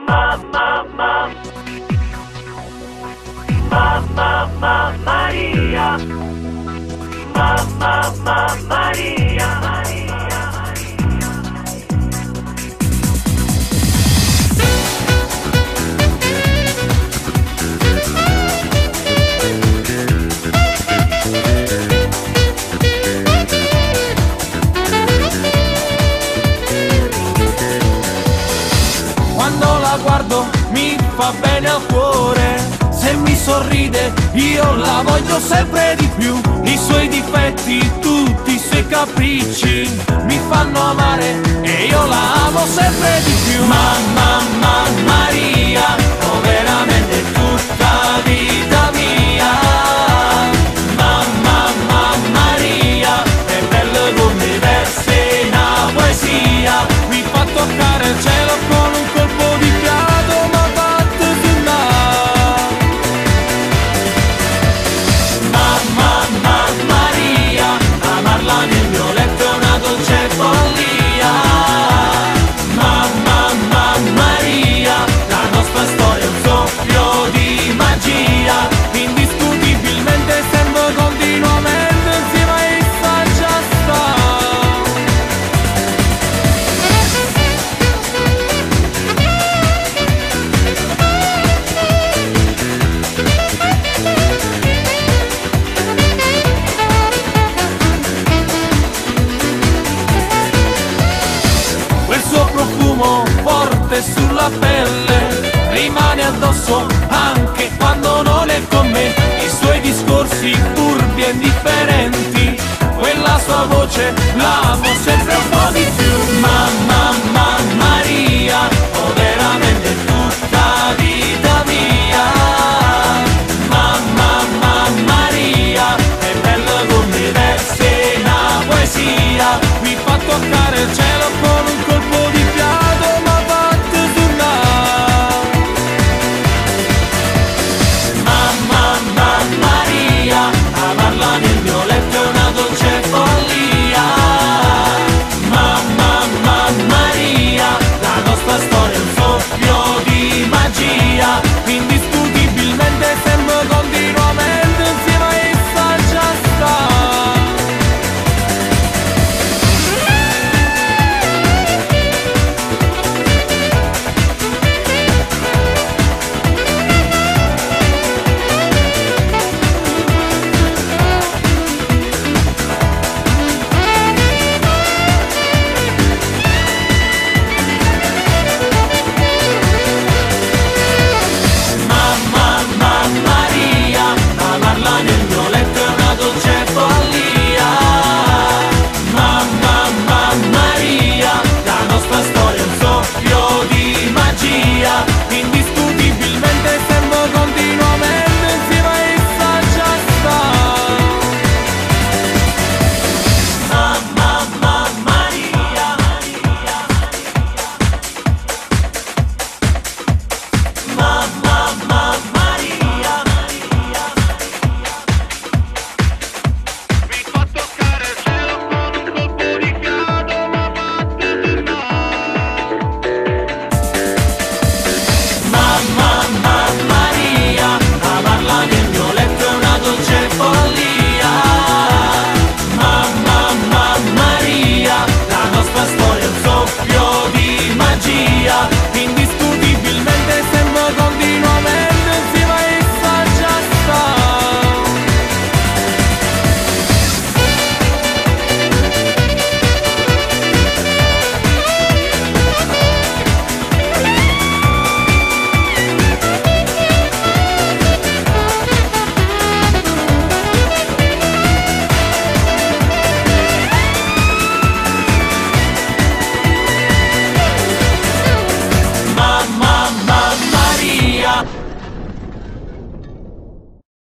Mamma Maria, Mamma Maria. Quando la guardo mi fa bene al cuore, se mi sorride io la voglio sempre di più. I suoi difetti, tutti i suoi capricci mi fanno amare e io la amo sempre di più. Mamma Maria, oh veramente tutta vita mia. Mamma Maria, è bello come verse una poesia. Mi fa toccare il cielo con un colpo di fiato, ma fatto sul mare. Mamma Maria, amarla nel mio letto è una dolce follia. Mamma Maria, la nostra storia è un soffio di magia. Indiscutibilmente servo continuamente insieme a essa già sta. Quel suo profumo forte sulla pelle rimane addosso anche quando non è con me. I suoi discorsi furbi e indifferenti, quella sua voce l'amo sempre un po' di più.